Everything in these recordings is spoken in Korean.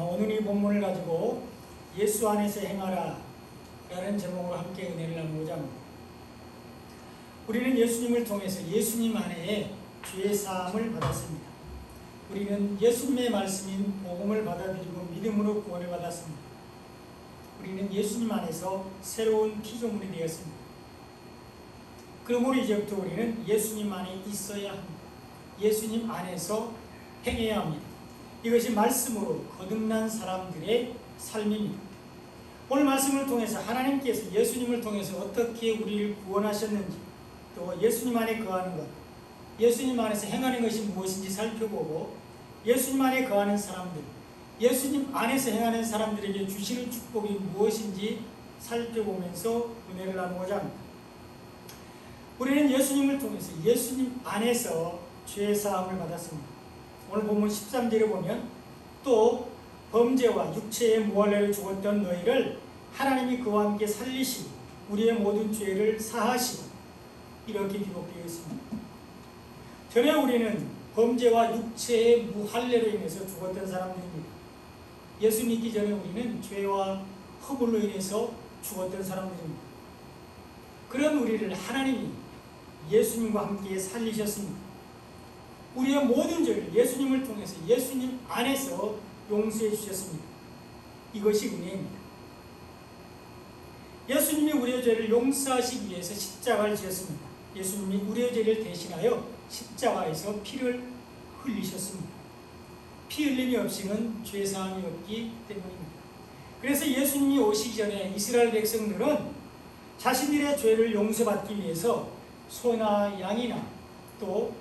오늘 이 본문을 가지고 예수 안에서 행하라 라는 제목으로 함께 은혜를 나누고자 합니다. 우리는 예수님을 통해서 예수님 안에 죄 사함을 받았습니다. 우리는 예수님의 말씀인 복음을 받아들이고 믿음으로 구원을 받았습니다. 우리는 예수님 안에서 새로운 피조물이 되었습니다. 그러므로 이제부터 우리는 예수님 안에 있어야 합니다. 예수님 안에서 행해야 합니다. 이것이 말씀으로 거듭난 사람들의 삶입니다. 오늘 말씀을 통해서 하나님께서 예수님을 통해서 어떻게 우리를 구원하셨는지, 또 예수님 안에 거하는 것, 예수님 안에서 행하는 것이 무엇인지 살펴보고, 예수님 안에 거하는 사람들, 예수님 안에서 행하는 사람들에게 주시는 축복이 무엇인지 살펴보면서 은혜를 나누고자 합니다. 우리는 예수님을 통해서 예수님 안에서 죄사함을 받았습니다. 오늘 본문 13절에 보면 또 범죄와 육체의 무할례를 죽었던 너희를 하나님이 그와 함께 살리시고 우리의 모든 죄를 사하시고 이렇게 기록되어 있습니다. 전에 우리는 범죄와 육체의 무할례로 인해서 죽었던 사람들입니다. 예수 믿기 전에 우리는 죄와 허물로 인해서 죽었던 사람들입니다. 그런 우리를 하나님이 예수님과 함께 살리셨습니다. 우리의 모든 죄를 예수님을 통해서 예수님 안에서 용서해 주셨습니다. 이것이 은혜입니다. 예수님이 우리의 죄를 용서하시기 위해서 십자가를 지었습니다. 예수님이 우리의 죄를 대신하여 십자가에서 피를 흘리셨습니다. 피 흘림이 없이는 죄사함이 없기 때문입니다. 그래서 예수님이 오시기 전에 이스라엘 백성들은 자신들의 죄를 용서받기 위해서 소나 양이나 또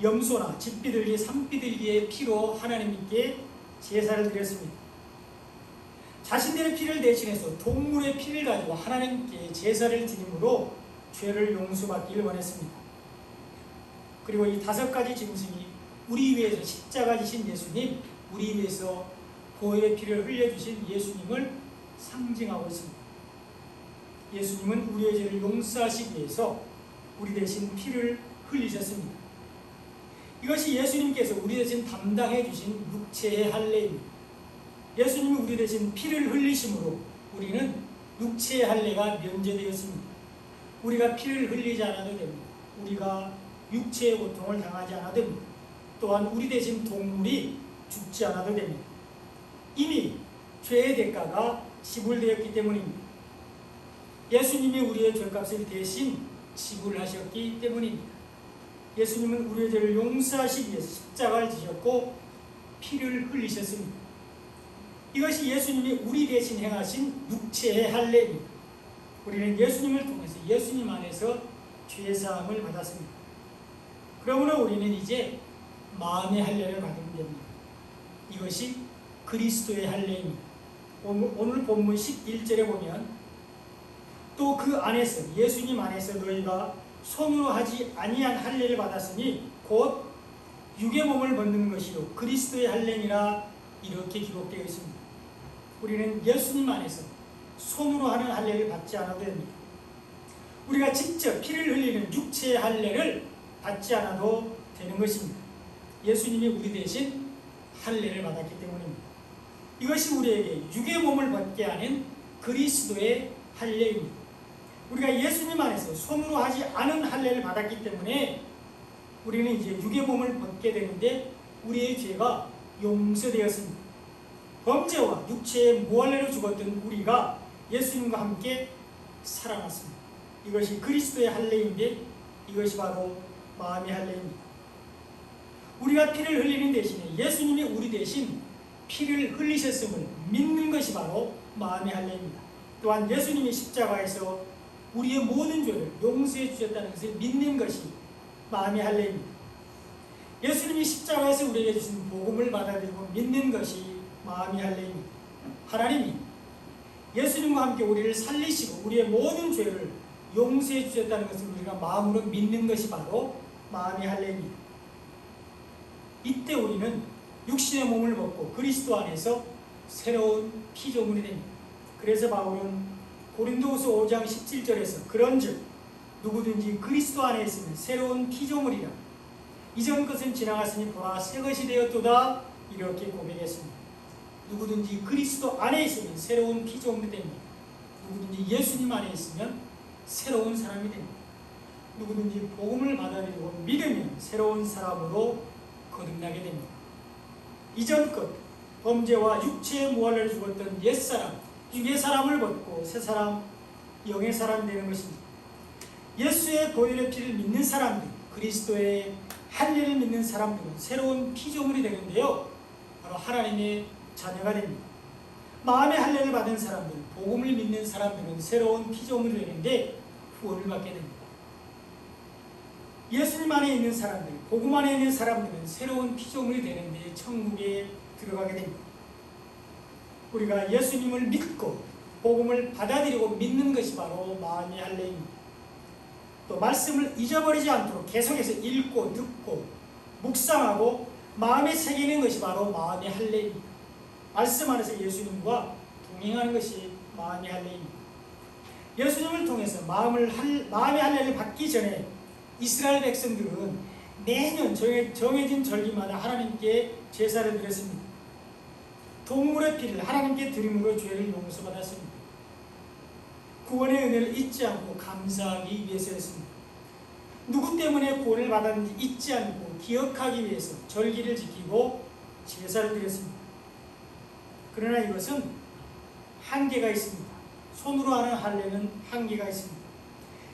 염소나 집비둘기, 산비둘기의 피로 하나님께 제사를 드렸습니다. 자신들의 피를 대신해서 동물의 피를 가지고 하나님께 제사를 드림으로 죄를 용서받기를 원했습니다. 그리고 이 5가지 짐승이 우리 위해서 십자가 지신 예수님, 우리 위해서 보혈의 피를 흘려주신 예수님을 상징하고 있습니다. 예수님은 우리의 죄를 용서하시기 위해서 우리 대신 피를 흘리셨습니다. 이것이 예수님께서 우리 대신 담당해 주신 육체의 할례입니다. 예수님이 우리 대신 피를 흘리심으로 우리는 육체의 할례가 면제되었습니다. 우리가 피를 흘리지 않아도 됩니다. 우리가 육체의 고통을 당하지 않아도 됩니다. 또한 우리 대신 동물이 죽지 않아도 됩니다. 이미 죄의 대가가 지불되었기 때문입니다. 예수님이 우리의 죄값을 대신 지불하셨기 때문입니다. 예수님은 우리의 죄를 용서하시기 위해서 십자가를 지셨고 피를 흘리셨습니다. 이것이 예수님이 우리 대신 행하신 육체의 할례입니다. 우리는 예수님을 통해서 예수님 안에서 죄사함을 받았습니다. 그러므로 우리는 이제 마음의 할례를 받으면 됩니다. 이것이 그리스도의 할례입니다. 오늘 본문 11절에 보면 또 그 안에서 예수님 안에서 너희가 손으로 하지 아니한 할례를 받았으니 곧 육의 몸을 벗는 것이요 그리스도의 할례니라 이렇게 기록되어 있습니다. 우리는 예수님 안에서 손으로 하는 할례를 받지 않아도 됩니다. 우리가 직접 피를 흘리는 육체의 할례를 받지 않아도 되는 것입니다. 예수님이 우리 대신 할례를 받았기 때문입니다. 이것이 우리에게 육의 몸을 벗게 하는 그리스도의 할례입니다. 우리가 예수님 안에서 손으로 하지 않은 할례를 받았기 때문에 우리는 이제 육의 몸을 벗게 되는데 우리의 죄가 용서되었습니다. 범죄와 육체의 무할례로 죽었던 우리가 예수님과 함께 살아났습니다. 이것이 그리스도의 할례인데 이것이 바로 마음의 할례입니다. 우리가 피를 흘리는 대신에 예수님이 우리 대신 피를 흘리셨음을 믿는 것이 바로 마음의 할례입니다. 또한 예수님이 십자가에서 우리의 모든 죄를 용서해 주셨다는 것을 믿는 것이 마음의 할례입니다. 예수님이 십자가에서 우리에게 주신 복음을 받아들이고 믿는 것이 마음의 할례입니다. 하나님이 예수님과 함께 우리를 살리시고 우리의 모든 죄를 용서해 주셨다는 것을 우리가 마음으로 믿는 것이 바로 마음의 할례입니다. 이때 우리는 육신의 몸을 벗고 그리스도 안에서 새로운 피조물이 됩니다. 그래서 바울은 고린도후서 5장 17절에서 그런즉 누구든지 그리스도 안에 있으면 새로운 피조물이라 이전 것은 지나갔으니 보라 새 것이 되었도다 이렇게 고백했습니다. 누구든지 그리스도 안에 있으면 새로운 피조물이 됩니다. 누구든지 예수님 안에 있으면 새로운 사람이 됩니다. 누구든지 복음을 받아들이고 믿으면 새로운 사람으로 거듭나게 됩니다. 이전 것, 범죄와 육체의 무할을 죽었던 옛사람, 육의 사람을 벗고 새 사람, 영의 사람이 되는 것입니다. 예수의 보혈의 피를 믿는 사람들, 그리스도의 할례를 믿는 사람들은 새로운 피조물이 되는데요, 바로 하나님의 자녀가 됩니다. 마음의 할례를 받은 사람들, 복음을 믿는 사람들은 새로운 피조물이 되는데 구원을 받게 됩니다. 예수님 안에 있는 사람들, 복음 안에 있는 사람들은 새로운 피조물이 되는데 천국에 들어가게 됩니다. 우리가 예수님을 믿고 복음을 받아들이고 믿는 것이 바로 마음의 할례입니다. 또 말씀을 잊어버리지 않도록 계속해서 읽고 듣고 묵상하고 마음에 새기는 것이 바로 마음의 할례입니다. 말씀 안에서 예수님과 동행하는 것이 마음의 할례입니다. 예수님을 통해서 마음의 할례를 받기 전에 이스라엘 백성들은 매년 정해진 절기마다 하나님께 제사를 드렸습니다. 동물의 피를 하나님께 드림으로 죄를 용서받았습니다. 구원의 은혜를 잊지 않고 감사하기 위해서였습니다. 누구 때문에 구원을 받았는지 잊지 않고 기억하기 위해서 절기를 지키고 제사를 드렸습니다. 그러나 이것은 한계가 있습니다. 손으로 하는 할례는 한계가 있습니다.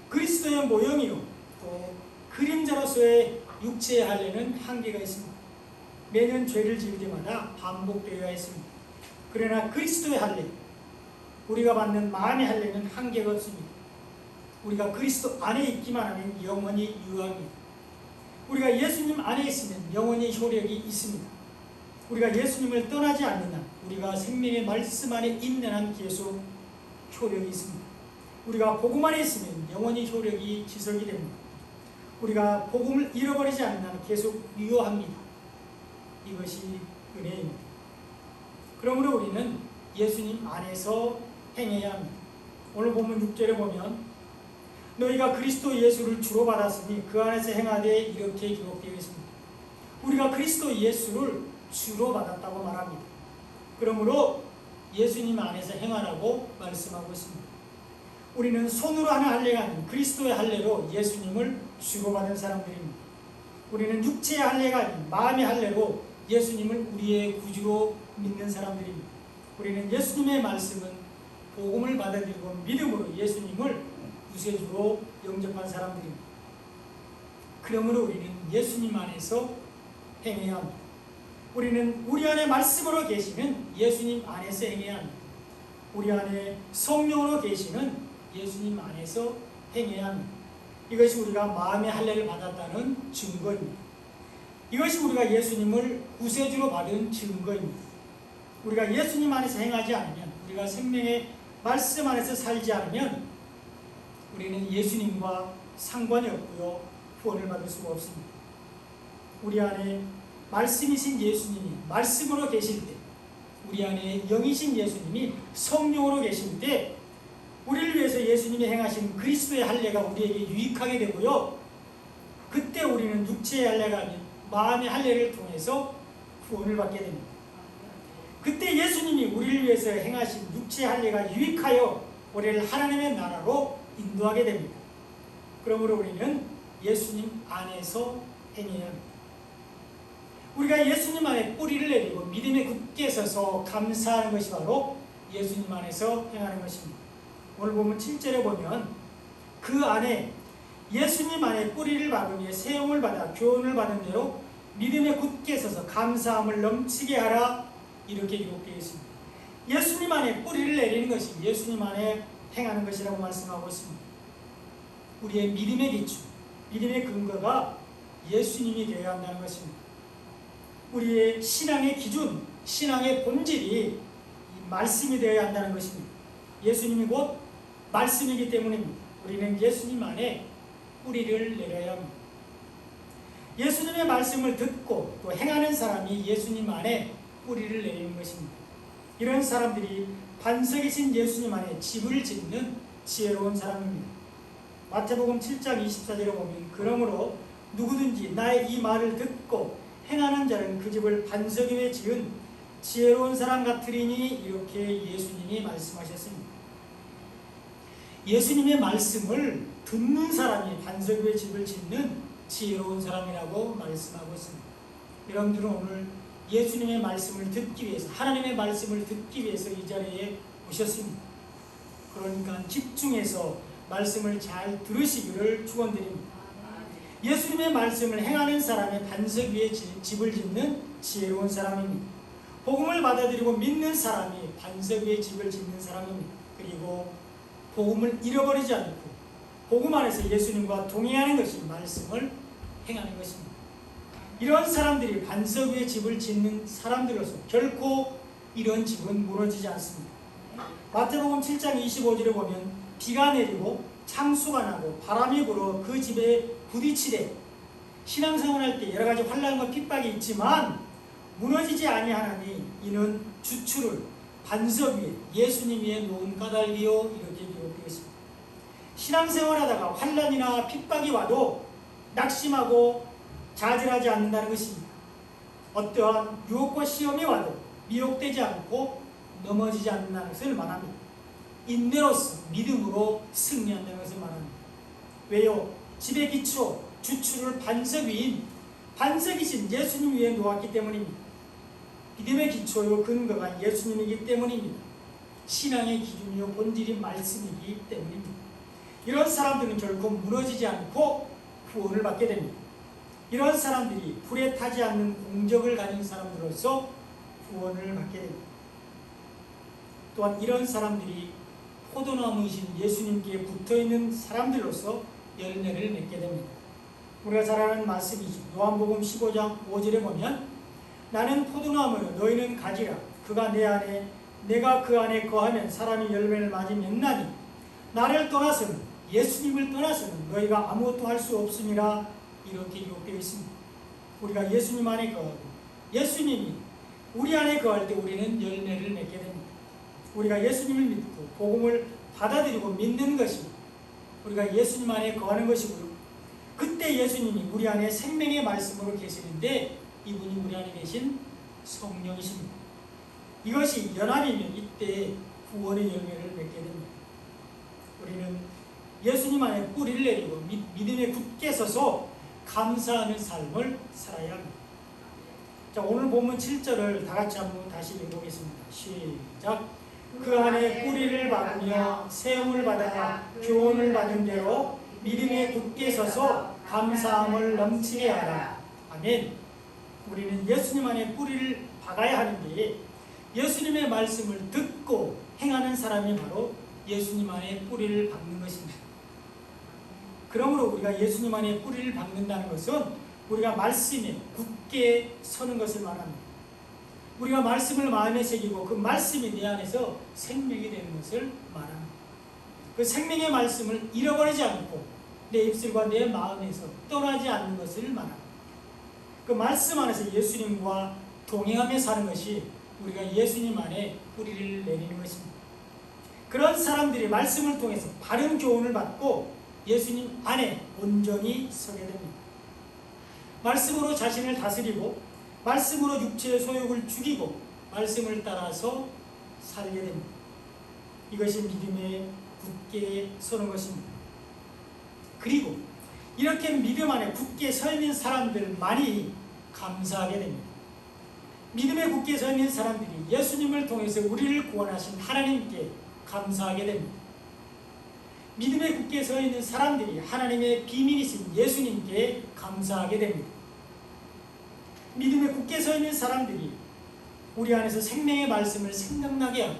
그리스도의 모형이요 또 그림자로서의 육체의 할례는 한계가 있습니다. 매년 죄를 지을 때마다 반복되어야 했습니다. 그러나 그리스도의 할례, 우리가 받는 마음의 할례는 한계가 없습니다. 우리가 그리스도 안에 있기만 하면 영원히 유효합니다. 우리가 예수님 안에 있으면 영원히 효력이 있습니다. 우리가 예수님을 떠나지 않는 한, 우리가 생명의 말씀 안에 있는 한 계속 효력이 있습니다. 우리가 복음 안에 있으면 영원히 효력이 지속이 됩니다. 우리가 복음을 잃어버리지 않는 한 계속 유효합니다. 이것이 은혜입니다. 그러므로 우리는 예수님 안에서 행해야 합니다. 오늘 본문 6절에 보면 너희가 그리스도 예수를 주로 받았으니 그 안에서 행하되 이렇게 기록되어 있습니다. 우리가 그리스도 예수를 주로 받았다고 말합니다. 그러므로 예수님 안에서 행하라고 말씀하고 있습니다. 우리는 손으로 하는 할례가 아닌 그리스도의 할례로 예수님을 주로 받은 사람들입니다. 우리는 육체의 할례가 아닌 마음의 할례로 예수님을 우리의 구주로 믿는 사람들입니다. 우리는 예수님의 말씀은 복음을 받아들이고 믿음으로 예수님을 구세주로 영접한 사람들입니다. 그러므로 우리는 예수님 안에서 행해야 합니다. 우리는 우리 안에 말씀으로 계시는 예수님 안에서 행해야 합니다. 우리 안에 성령으로 계시는 예수님 안에서 행해야 합니다. 이것이 우리가 마음의 할례를 받았다는 증거입니다. 이것이 우리가 예수님을 구세주로 받은 증거입니다. 우리가 예수님 안에서 행하지 않으면, 우리가 생명의 말씀 안에서 살지 않으면 우리는 예수님과 상관이 없고요, 구원을 받을 수가 없습니다. 우리 안에 말씀이신 예수님이 말씀으로 계실 때, 우리 안에 영이신 예수님이 성령으로 계실 때 우리를 위해서 예수님이 행하신 그리스도의 할례가 우리에게 유익하게 되고요, 그때 우리는 육체의 할례가 아닌 마음의 할례를 통해서 구원을 받게 됩니다. 그때 예수님이 우리를 위해서 행하신 육체의 할례가 유익하여 우리를 하나님의 나라로 인도하게 됩니다. 그러므로 우리는 예수님 안에서 행해야 합니다. 우리가 예수님 안에 뿌리를 내리고 믿음에 굳게 서서 감사하는 것이 바로 예수님 안에서 행하는 것입니다. 오늘 보면 7절에 보면 그 안에 예수님 안에 뿌리를 박은 후에 세움을 받아 교훈을 받은 대로 믿음에 굳게 서서 감사함을 넘치게 하라, 이렇게 기록되어 있습니다. 예수님 안에 뿌리를 내리는 것이 예수님 안에 행하는 것이라고 말씀하고 있습니다. 우리의 믿음의 기초, 믿음의 근거가 예수님이 되어야 한다는 것입니다. 우리의 신앙의 기준, 신앙의 본질이 말씀이 되어야 한다는 것입니다. 예수님이 곧 말씀이기 때문입니다. 우리는 예수님 안에 뿌리를 내려야 합니다. 예수님의 말씀을 듣고 또 행하는 사람이 예수님 안에 뿌리를 내리는 것입니다. 이런 사람들이 반석이신 예수님 안에 집을 짓는 지혜로운 사람입니다. 마태복음 7장 24절에 보면 그러므로 누구든지 나의 이 말을 듣고 행하는 자는 그 집을 반석 위에 지은 지혜로운 사람 같으리니 이렇게 예수님이 말씀하셨습니다. 예수님의 말씀을 듣는 사람이 반석 위에 집을 짓는 지혜로운 사람이라고 말씀하고 있습니다. 여러분들은 오늘 예수님의 말씀을 듣기 위해서, 하나님의 말씀을 듣기 위해서 이 자리에 오셨습니다. 그러니까 집중해서 말씀을 잘 들으시기를 축원드립니다. 예수님의 말씀을 행하는 사람의 반석 위에 집을 짓는 지혜로운 사람입니다. 복음을 받아들이고 믿는 사람이 반석 위에 집을 짓는 사람입니다. 그리고 복음을 잃어버리지 않고 복음 안에서 예수님과 동행하는 것이 말씀을 행하는 것입니다. 이런 사람들이 반석 위에 집을 짓는 사람들로서 결코 이런 집은 무너지지 않습니다. 마태복음 7장 25절에 보면 비가 내리고 창수가 나고 바람이 불어 그 집에 부딪히되 신앙생활할 때 여러 가지 환난과 핍박이 있지만 무너지지 아니하나니 이는 주추를 반석 위에 예수님 위에 놓은 까닭이요 이렇게 기록되어 있습니다. 신앙생활하다가 환난이나 핍박이 와도 낙심하고 좌절하지 않는다는 것입니다. 어떠한 유혹과 시험이 와도 미혹되지 않고 넘어지지 않는다는 것을 말합니다. 인내로서 믿음으로 승리한다는 것을 말합니다. 왜요? 집의 기초, 주추를 반석 위인 반석이신 예수님 위에 놓았기 때문입니다. 믿음의 기초요 근거가 예수님이기 때문입니다. 신앙의 기준이요 본질인 말씀이기 때문입니다. 이런 사람들은 결코 무너지지 않고 구원을 받게 됩니다. 이런 사람들이 불에 타지 않는 공적을 가진 사람들로서 구원을 받게 됩니다. 또한 이런 사람들이 포도나무이신 예수님께 붙어있는 사람들로서 열매를 맺게 됩니다. 우리가 잘 아는 말씀이죠. 요한복음 15장 5절에 보면 나는 포도나무요 너희는 가지라. 그가 내 안에 내가 그 안에 거하면 사람이 열매를 많이 맺나니 나를 떠나서는 예수님을 떠나서는 너희가 아무것도 할 수 없음이라 이렇게 기록되어 있습니다. 우리가 예수님 안에 거하고 예수님이 우리 안에 거할 때 우리는 열매를 맺게 됩니다. 우리가 예수님을 믿고 복음을 받아들이고 믿는 것이 우리가 예수님 안에 거하는 것이고요. 그때 예수님이 우리 안에 생명의 말씀으로 계시는데 이분이 우리 안에 계신 성령이십니다. 이것이 연합이면 이때 구원의 열매를 맺게 됩니다. 우리는 예수님 안에 뿌리를 내리고 믿음에 굳게 서서 감사하는 삶을 살아야 합니다. 자, 오늘 본문 7절을 다 같이 한번 다시 읽어보겠습니다. 시작. 그 안에 뿌리를 박으며 세움을 받아 교훈을 받은 대로 믿음에 굳게 서서 감사함을 넘치게 하라. 아멘. 우리는 예수님 안에 뿌리를 박아야 하는데 예수님의 말씀을 듣고 행하는 사람이 바로 예수님 안에 뿌리를 박는 것입니다. 그러므로 우리가 예수님 안에 뿌리를 박는다는 것은 우리가 말씀에 굳게 서는 것을 말합니다. 우리가 말씀을 마음에 새기고 그 말씀이 내 안에서 생명이 되는 것을 말합니다. 그 생명의 말씀을 잃어버리지 않고 내 입술과 내 마음에서 떠나지 않는 것을 말합니다. 그 말씀 안에서 예수님과 동행하며 사는 것이 우리가 예수님 안에 뿌리를 내리는 것입니다. 그런 사람들이 말씀을 통해서 바른 교훈을 받고 예수님 안에 온전히 서게 됩니다. 말씀으로 자신을 다스리고 말씀으로 육체의 소욕을 죽이고 말씀을 따라서 살게 됩니다. 이것이 믿음에 굳게 서는 것입니다. 그리고 이렇게 믿음 안에 굳게 서 있는 사람들만이 감사하게 됩니다. 믿음에 굳게 서 있는 사람들이 예수님을 통해서 우리를 구원하신 하나님께 감사하게 됩니다. 믿음에 굳게 서 있는 사람들이 하나님의 비밀이신 예수님께 감사하게 됩니다. 믿음에 굳게 서 있는 사람들이 우리 안에서 생명의 말씀을 생각나게 하고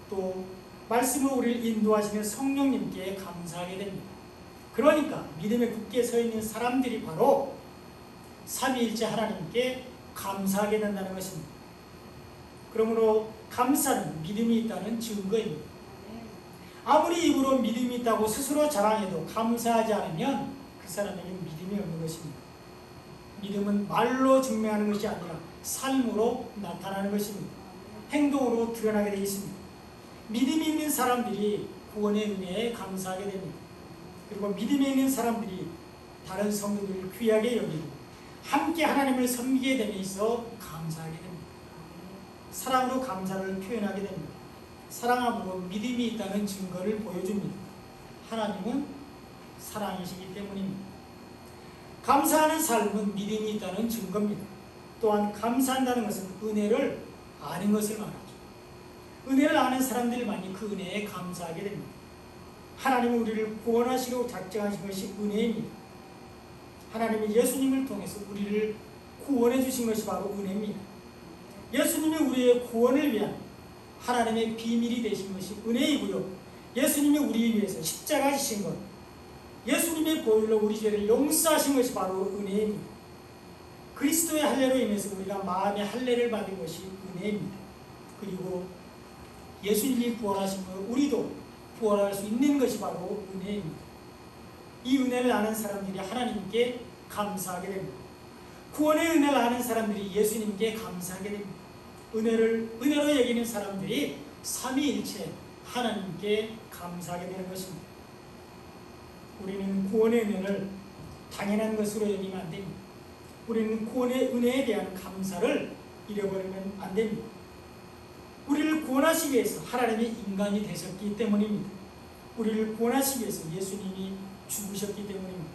또 말씀으로 우리를 인도하시는 성령님께 감사하게 됩니다. 그러니까 믿음에 굳게 서 있는 사람들이 바로 삼위일체 하나님께 감사하게 된다는 것입니다. 그러므로 감사는 믿음이 있다는 증거입니다. 아무리 입으로 믿음이 있다고 스스로 자랑해도 감사하지 않으면 그 사람에게는 믿음이 없는 것입니다. 믿음은 말로 증명하는 것이 아니라 삶으로 나타나는 것입니다. 행동으로 드러나게 되어 있습니다. 믿음이 있는 사람들이 구원의 은혜에 감사하게 됩니다. 그리고 믿음이 있는 사람들이 다른 성도들을 귀하게 여기고 함께 하나님을 섬기게 됨에 있어 감사하게 됩니다. 사랑으로 감사를 표현하게 됩니다. 사랑함으로 믿음이 있다는 증거를 보여줍니다. 하나님은 사랑이시기 때문입니다. 감사하는 삶은 믿음이 있다는 증거입니다. 또한 감사한다는 것은 은혜를 아는 것을 말하죠. 은혜를 아는 사람들만이 그 은혜에 감사하게 됩니다. 하나님은 우리를 구원하시려고 작정하신 것이 은혜입니다. 하나님이 예수님을 통해서 우리를 구원해 주신 것이 바로 은혜입니다. 예수님이 우리의 구원을 위한 하나님의 비밀이 되신 것이 은혜이고요. 예수님이 우리 위해서 십자가 지신 것, 예수님의 보혈로 우리 죄를 용서하신 것이 바로 은혜입니다. 그리스도의 할례로 인해서 우리가 마음의 할례를 받은 것이 은혜입니다. 그리고 예수님이 구원하신 것, 우리도 구원할 수 있는 것이 바로 은혜입니다. 이 은혜를 아는 사람들이 하나님께 감사하게 됩니다. 구원의 은혜를 아는 사람들이 예수님께 감사하게 됩니다. 은혜로 여기는 사람들이 삼위일체 하나님께 감사하게 되는 것입니다. 우리는 구원의 은혜를 당연한 것으로 여기면 안 됩니다. 우리는 구원의 은혜에 대한 감사를 잃어버리면 안 됩니다. 우리를 구원하시기 위해서 하나님이 인간이 되셨기 때문입니다. 우리를 구원하시기 위해서 예수님이 죽으셨기 때문입니다.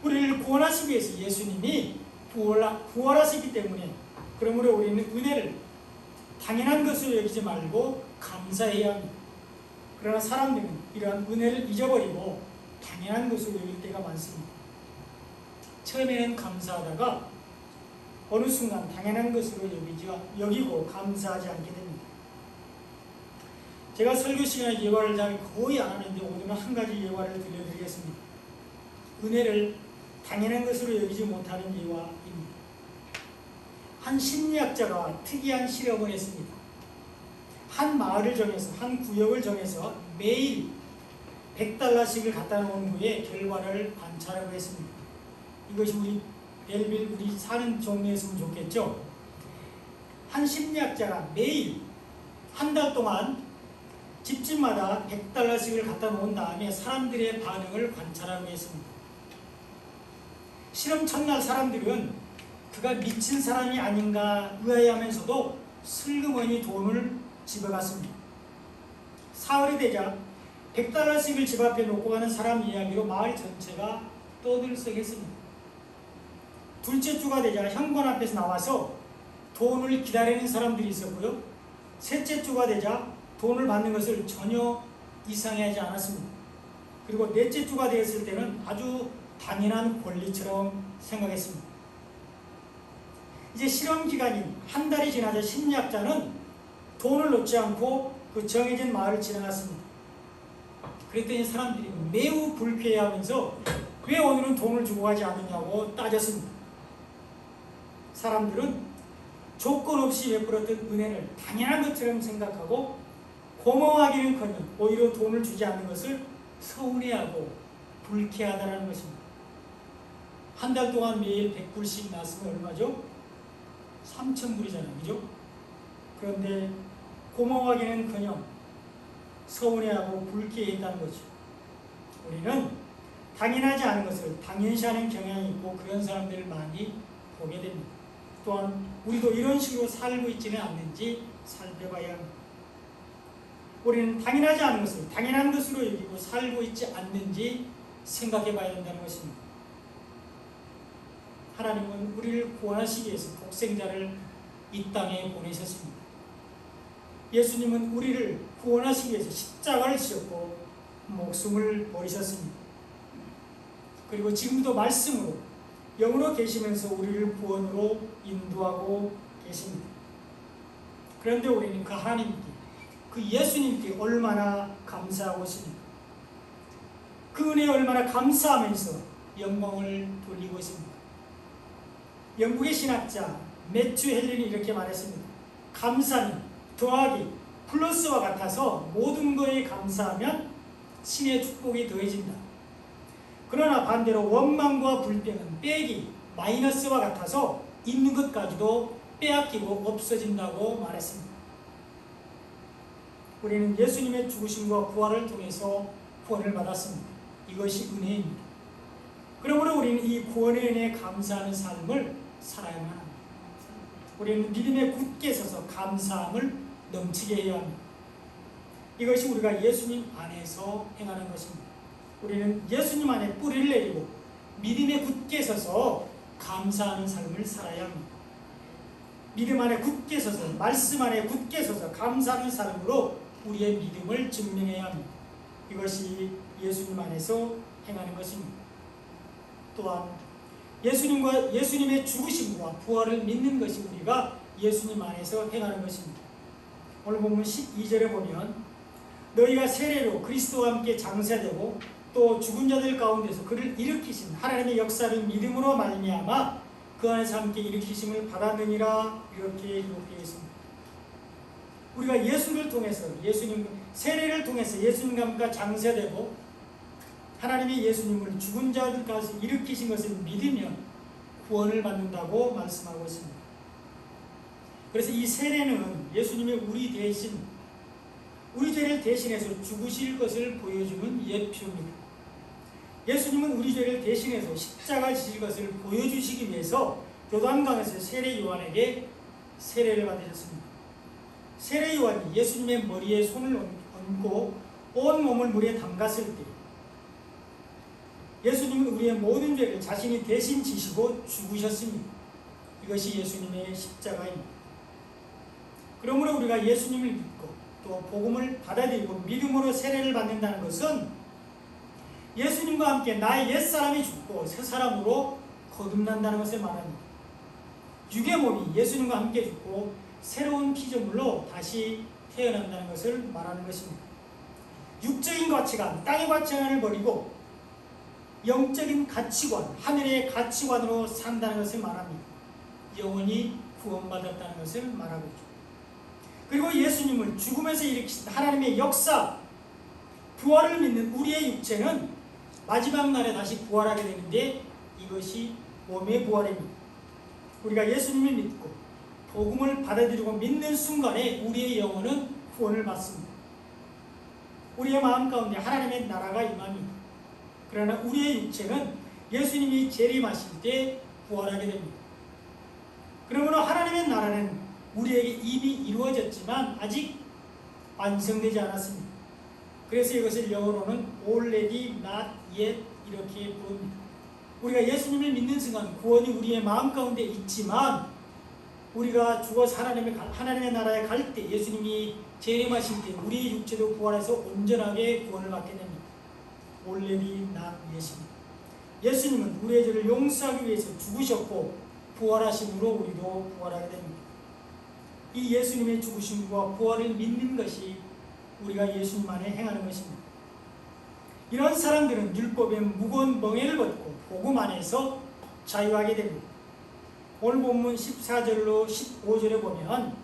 우리를 구원하시기 위해서 예수님이 부활하셨기 때문에, 그러므로 우리는 은혜를 당연한 것으로 여기지 말고 감사해야 합니다. 그러나 사람들은 이러한 은혜를 잊어버리고 당연한 것으로 여길 때가 많습니다. 처음에는 감사하다가 어느 순간 당연한 것으로 여기고 감사하지 않게 됩니다. 제가 설교 시간에 예화를 잘 거의 안 하는데 오늘은 한 가지 예화를 들려드리겠습니다. 은혜를 당연한 것으로 여기지 못하는 예화입니다. 한 심리학자가 특이한 실험을 했습니다. 한 마을을 정해서, 한 구역을 정해서 매일 $100씩을 갖다 놓은 후에 결과를 관찰하고 했습니다. 이것이 우리 벨빌, 우리 사는 동네였으면 좋겠죠. 한 심리학자가 매일 한 달 동안 집집마다 $100씩을 갖다 놓은 다음에 사람들의 반응을 관찰하고 했습니다. 실험 첫날 사람들은 그가 미친 사람이 아닌가 의아해하면서도 슬그머니 돈을 집어갔습니다. 사흘이 되자 $100씩을 집 앞에 놓고 가는 사람 이야기로 마을 전체가 떠들썩했습니다. 둘째 주가 되자 현관 앞에서 나와서 돈을 기다리는 사람들이 있었고요. 셋째 주가 되자 돈을 받는 것을 전혀 이상해하지 않았습니다. 그리고 넷째 주가 되었을 때는 아주 당연한 권리처럼 생각했습니다. 이제 실험 기간이 한 달이 지나자 심리학자는 돈을 놓지 않고 그 정해진 마을을 지나갔습니다. 그랬더니 사람들이 매우 불쾌해하면서 왜 오늘은 돈을 주고 가지 않느냐고 따졌습니다. 사람들은 조건 없이 베풀었던 은혜를 당연한 것처럼 생각하고 고마워하기는커녕 오히려 돈을 주지 않는 것을 서운해하고 불쾌하다는 것입니다. 한 달 동안 매일 100불씩 났으면 얼마죠? 3,000불이잖아요. 그죠? 그런데 고마워하기는커녕 서운해하고 불쾌했다는 거죠. 우리는 당연하지 않은 것을 당연시하는 경향이 있고 그런 사람들을 많이 보게 됩니다. 또한 우리도 이런 식으로 살고 있지는 않는지 살펴봐야 합니다. 우리는 당연하지 않은 것을 당연한 것으로 여기고 살고 있지 않는지 생각해 봐야 한다는 것입니다. 하나님은 우리를 구원하시기 위해서 독생자를 이 땅에 보내셨습니다. 예수님은 우리를 구원하시기 위해서 십자가를 지셨고 목숨을 버리셨습니다. 그리고 지금도 말씀으로 영으로 계시면서 우리를 구원으로 인도하고 계십니다. 그런데 우리는 그 하나님께, 그 예수님께 얼마나 감사하고 있습니까? 그 은혜에 얼마나 감사하면서 영광을 돌리고 있습니다. 영국의 신학자 매튜 헬린이 이렇게 말했습니다. 감사는 더하기 플러스와 같아서 모든 것에 감사하면 신의 축복이 더해진다. 그러나 반대로 원망과 불평은 빼기 마이너스와 같아서 있는 것까지도 빼앗기고 없어진다고 말했습니다. 우리는 예수님의 죽으심과 부활을 통해서 구원을 받았습니다. 이것이 은혜입니다. 그러므로 우리는 이 구원의 은혜에 감사하는 삶을 살아야만 합니다. 우리는 믿음에 굳게 서서 감사함을 넘치게 해야 합니다. 이것이 우리가 예수님 안에서 행하는 것입니다. 우리는 예수님 안에 뿌리를 내리고 믿음에 굳게 서서 감사하는 삶을 살아야 합니다. 믿음 안에 굳게 서서, 말씀 안에 굳게 서서 감사하는 삶으로 우리의 믿음을 증명해야 합니다. 이것이 예수님 안에서 행하는 것입니다. 또한 예수님의 죽으심과 부활을 믿는 것이 우리가 예수님 안에서 행하는 것입니다. 오늘 본문 12절에 보면 너희가 세례로 그리스도와 함께 장사되고 또 죽은 자들 가운데서 그를 일으키신 하나님의 역사를 믿음으로 말미암아 그 안에서 함께 일으키심을 받았느니라 이렇게 기록되어 있습니다. 우리가 예수를 통해서 세례를 통해서 예수님과 함께 장사되고 하나님의 예수님을 죽은 자들 가운데서 일으키신 것을 믿으면 구원을 받는다고 말씀하고 있습니다. 그래서 이 세례는 예수님이 우리 죄를 대신해서 죽으실 것을 보여주는 예표입니다. 예수님은 우리 죄를 대신해서 십자가에 지실 것을 보여주시기 위해서 요단강에서 세례 요한에게 세례를 받으셨습니다. 세례 요한이 예수님의 머리에 손을 얹고 온 몸을 물에 담갔을 때 예수님은 우리의 모든 죄를 자신이 대신 지시고 죽으셨습니다. 이것이 예수님의 십자가입니다. 그러므로 우리가 예수님을 믿고 또 복음을 받아들이고 믿음으로 세례를 받는다는 것은 예수님과 함께 나의 옛사람이 죽고 새 사람으로 거듭난다는 것을 말합니다. 육의 몸이 예수님과 함께 죽고 새로운 피조물로 다시 태어난다는 것을 말하는 것입니다. 육적인 가치관, 땅의 가치관을 버리고 영적인 가치관, 하늘의 가치관으로 산다는 것을 말합니다. 영원히 구원받았다는 것을 말하고 있죠. 그리고 예수님을 죽음에서 일으키신 하나님의 역사, 부활을 믿는 우리의 육체는 마지막 날에 다시 부활하게 되는데 이것이 몸의 부활입니다. 우리가 예수님을 믿고 복음을 받아들이고 믿는 순간에 우리의 영혼은 구원을 받습니다. 우리의 마음 가운데 하나님의 나라가 임합니다. 그러나 우리의 육체는 예수님이 재림하실 때 부활하게 됩니다. 그러므로 하나님의 나라는 우리에게 이미 이루어졌지만 아직 완성되지 않았습니다. 그래서 이것을 영어로는 already not yet 이렇게 부릅니다. 우리가 예수님을 믿는 순간 구원이 우리의 마음 가운데 있지만 우리가 죽어서 하나님의 나라에 갈 때 예수님이 재림하실 때 우리의 육체도 부활해서 온전하게 구원을 받게 됩니다. already not yet입니다. 예수님은 우리의 죄를 용서하기 위해서 죽으셨고 부활하심으로 우리도 부활하게 됩니다. 이 예수님의 죽으심과 부활을 믿는 것이 우리가 예수님 안에 행하는 것입니다. 이런 사람들은 율법의 무거운 멍에를 벗고 복음 안에서 자유하게 됩니다. 오늘 본문 14절로 15절에 보면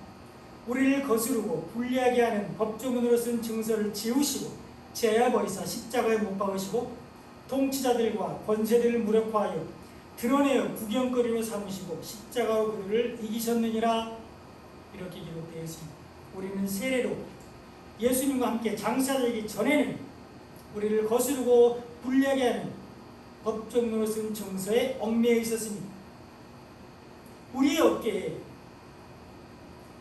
우리를 거스르고 불리하게 하는 법조문으로 쓴 증서를 지우시고 제하버리사 십자가에 못 박으시고 통치자들과 권세들을 무력화하여 드러내어 구경거리로 삼으시고 십자가로 그들을 이기셨느니라 이렇게 기록되어 있습니다. 우리는 세례로 예수님과 함께 장사되기 전에는 우리를 거스르고 불리하게 하는 법조문으로 쓴 정서에 얽매여 있었습니다. 우리의 어깨에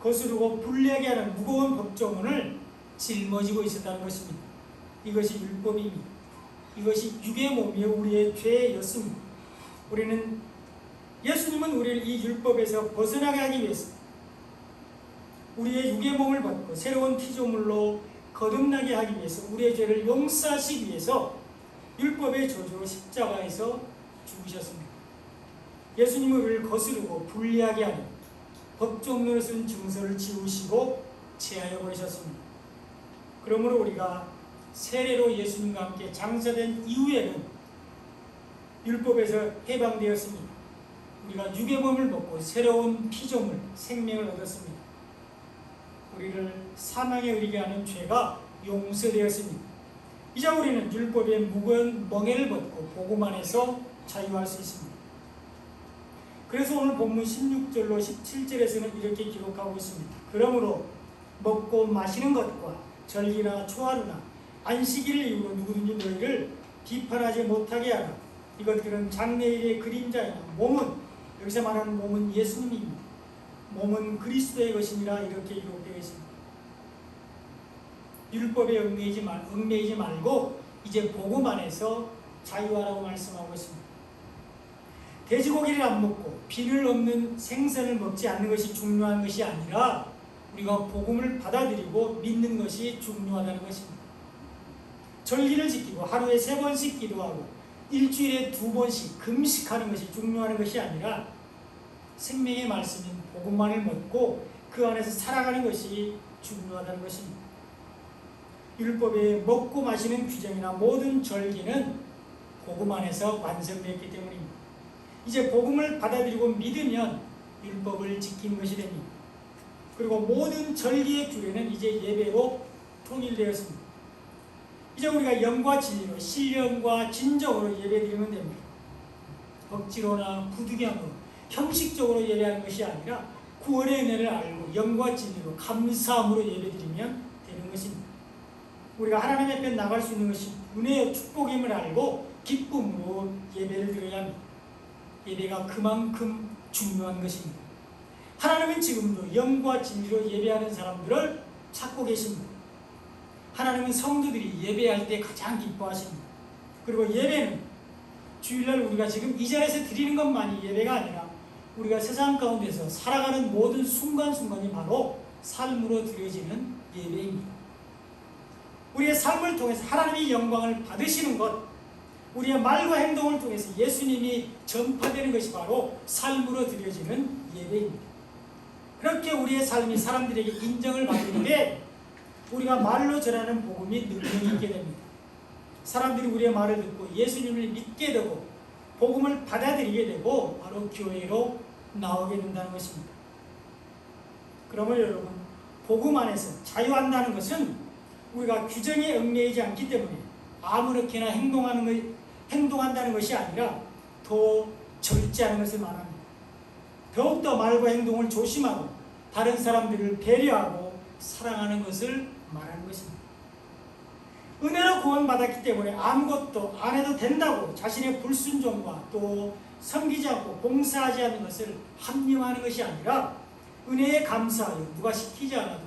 거스르고 불리하게 하는 무거운 법조문을 짊어지고 있었다는 것입니다. 이것이 율법입니다. 이것이 육의 몸이요 우리의 죄였습니다. 예수님은 우리를 이 율법에서 벗어나게 하기 위해서 우리의 육의 몸을 받고 새로운 피조물로 거듭나게 하기 위해서 우리의 죄를 용서하시기 위해서 율법의 저주로 십자가에서 죽으셨습니다. 예수님은 우리를 거스르고 불리하게 하는 법조문으로 쓴 증서를 지우시고 제하여 버리셨습니다. 그러므로 우리가 세례로 예수님과 함께 장사된 이후에는 율법에서 해방되었습니다. 우리가 육의 몸을 먹고 새로운 피조물, 생명을 얻었습니다. 우리를 사망에 이르게 하는 죄가 용서되었습니다. 이제 우리는 율법의 무거운 멍에를 벗고 복음 안에서 자유할 수 있습니다. 그래서 오늘 본문 16절로 17절에서는 이렇게 기록하고 있습니다. 그러므로 먹고 마시는 것과 절기나 초하루나 안식일을 이유로 누구든지 너희를 비판하지 못하게 하라. 이것들은 장래일의 그림자이나 몸은, 여기서 말하는 몸은 예수님입니다. 몸은 그리스도의 것이니라 이렇게 기록되어 있습니다. 율법에 얽매이지 말고 이제 복음 안에서 자유하라고 말씀하고 있습니다. 돼지고기를 안 먹고 비늘 없는 생선을 먹지 않는 것이 중요한 것이 아니라 우리가 복음을 받아들이고 믿는 것이 중요하다는 것입니다. 절기를 지키고 하루에 3번씩 기도하고 일주일에 2번씩 금식하는 것이 중요한 것이 아니라 생명의 말씀인 복음만을 먹고 그 안에서 살아가는 것이 중요하다는 것입니다. 율법에 먹고 마시는 규정이나 모든 절기는 복음 안에서 완성되었기 때문입니다. 이제 복음을 받아들이고 믿으면 율법을 지키는 것이 됩니다. 그리고 모든 절기의 규례는 이제 예배로 통일되었습니다. 이제 우리가 영과 진리로 신령과 진정으로 예배드리면 됩니다. 억지로나 부득이함으로 형식적으로 예배하는 것이 아니라 구원의 은혜를 알고 영과 진리로 감사함으로 예배드리면 되는 것입니다. 우리가 하나님 앞에 나갈 수 있는 것이 은혜의 축복임을 알고 기쁨으로 예배를 드려야 합니다. 예배가 그만큼 중요한 것입니다. 하나님은 지금도 영과 진리로 예배하는 사람들을 찾고 계십니다. 하나님은 성도들이 예배할 때 가장 기뻐하십니다. 그리고 예배는 주일날 우리가 지금 이 자리에서 드리는 것만이 예배가 아니라 우리가 세상 가운데서 살아가는 모든 순간순간이 바로 삶으로 드려지는 예배입니다. 우리의 삶을 통해서 하나님의 영광을 받으시는 것, 우리의 말과 행동을 통해서 예수님이 전파되는 것이 바로 삶으로 드려지는 예배입니다. 그렇게 우리의 삶이 사람들에게 인정을 받는데 우리가 말로 전하는 복음이 능력이 있게 됩니다. 사람들이 우리의 말을 듣고 예수님을 믿게 되고 복음을 받아들이게 되고 바로 교회로 나오게 된다는 것입니다. 그러면 여러분, 복음 안에서 자유한다는 것은 우리가 규정에 얽매이지 않기 때문에 아무렇게나 행동한다는 것이 아니라 더 절제하는 것을 말합니다. 더욱더 말과 행동을 조심하고 다른 사람들을 배려하고 사랑하는 것을 말하는 것입니다. 은혜로 구원받았기 때문에 아무것도 안 해도 된다고 자신의 불순종과 또 섬기지 않고 봉사하지 않는 것을 합리화하는 것이 아니라 은혜에 감사하여 누가 시키지 않아도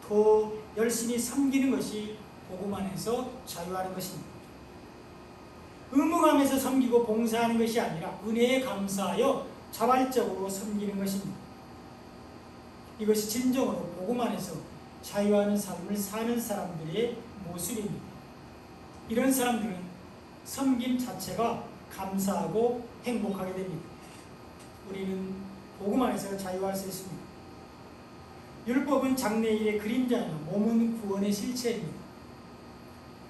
더 열심히 섬기는 것이 복음 안에서 자유하는 것입니다. 의무감에서 섬기고 봉사하는 것이 아니라 은혜에 감사하여 자발적으로 섬기는 것입니다. 이것이 진정으로 복음 안에서 자유하는 삶을 사는 사람들의 모습입니다. 이런 사람들은 섬김 자체가 감사하고 행복하게 됩니다. 우리는 복음 안에서 자유할 수 있습니다. 율법은 장래일의 그림자이나 몸은 구원의 실체입니다.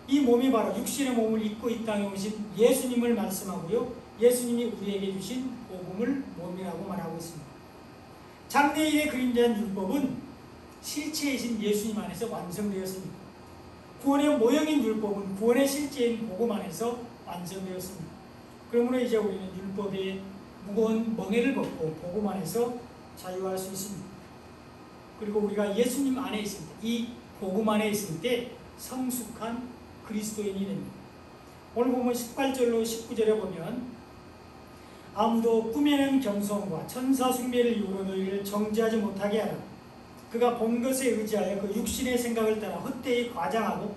이 몸이 바로 육신의 몸을 입고 이 땅에 오신 예수님을 말씀하고요, 예수님이 우리에게 주신 복음을 몸이라고 말하고 있습니다. 장래일의 그림자인 율법은 실체이신 예수님 안에서 완성되었습니다. 구원의 모형인 율법은 구원의 실제인 복음 안에서 완성되었습니다. 그러므로 이제 우리는 율법의 무거운 멍에를 벗고 복음 안에서 자유할 수 있습니다. 그리고 우리가 예수님 안에 있을 때, 이 복음 안에 있을 때 성숙한 그리스도인이 됩니다. 오늘 보면 18절로 19절에 보면 아무도 꿈에는 겸손과 천사 숭배를 이유로 너희를 정죄하지 못하게 하라. 그가 본 것에 의지하여 그 육신의 생각을 따라 헛되이 과장하고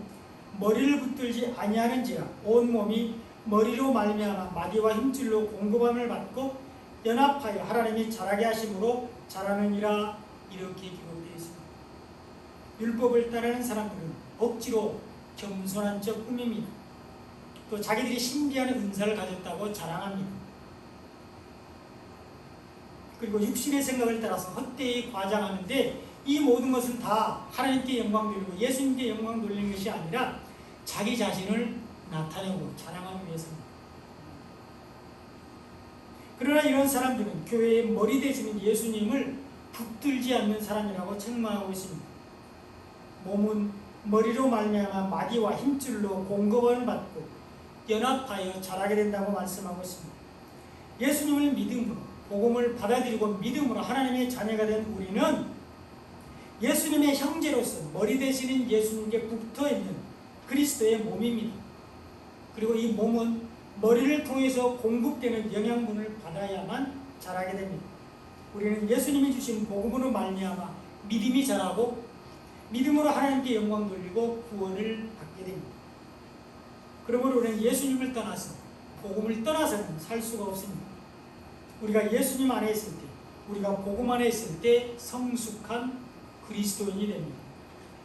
머리를 붙들지 아니하는지라. 온 몸이 머리로 말미암아 마디와 힘줄로 공급함을 받고 연합하여 하나님이 자라게 하심으로 자라느니라. 이렇게 기록되어 있습니다. 율법을 따르는 사람들은 억지로 겸손한 척 꾸밉니다. 또 자기들이 신비한 은사를 가졌다고 자랑합니다. 그리고 육신의 생각을 따라서 헛되이 과장하는데 이 모든 것은 다 하나님께 영광 돌리고 예수님께 영광 돌리는 것이 아니라 자기 자신을 나타내고 자랑하기 위해서입니다. 그러나 이런 사람들은 교회의 머리 되시는 예수님을 붙들지 않는 사람이라고 책망하고 있습니다. 몸은 머리로 말미암아 마디와 힘줄로 공급을 받고 연합하여 자라게 된다고 말씀하고 있습니다. 예수님을 믿음으로 복음을 받아들이고 믿음으로 하나님의 자녀가 된 우리는 예수님의 형제로서 머리 되시는 예수님께 붙어있는 그리스도의 몸입니다. 그리고 이 몸은 머리를 통해서 공급되는 영양분을 받아야만 자라게 됩니다. 우리는 예수님이 주신 복음으로 말미암아 믿음이 자라고 믿음으로 하나님께 영광 돌리고 구원을 받게 됩니다. 그러므로 우리는 예수님을 떠나서 복음을 떠나서는 살 수가 없습니다. 우리가 예수님 안에 있을 때, 우리가 복음 안에 있을 때 성숙한 그리스도인이 됩니다.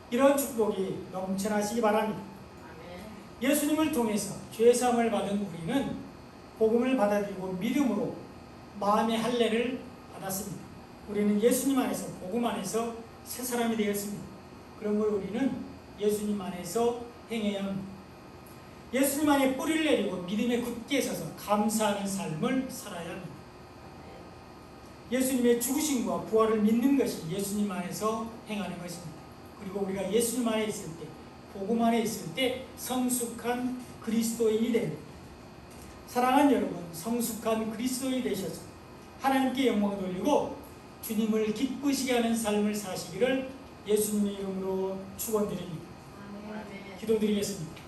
이런 축복이 넘쳐나시기 바랍니다. 예수님을 통해서 죄사함을 받은 우리는 복음을 받아들이고 믿음으로 마음의 할례를 받았습니다. 우리는 예수님 안에서 복음 안에서 새 사람이 되었습니다. 그런 걸 우리는 예수님 안에서 행해야 합니다. 예수님 안에 뿌리를 내리고 믿음에 굳게 서서 감사하는 삶을 살아야 합니다. 예수님의 죽으심과 부활을 믿는 것이 예수님 안에서 행하는 것입니다. 그리고 우리가 예수님 안에 있을 때, 복음 안에 있을 때 성숙한 그리스도인이 됩니다. 사랑하는 여러분, 성숙한 그리스도인이 되셔서 하나님께 영광을 돌리고 주님을 기쁘시게 하는 삶을 사시기를 예수님의 이름으로 축원드립니다. 기도드리겠습니다.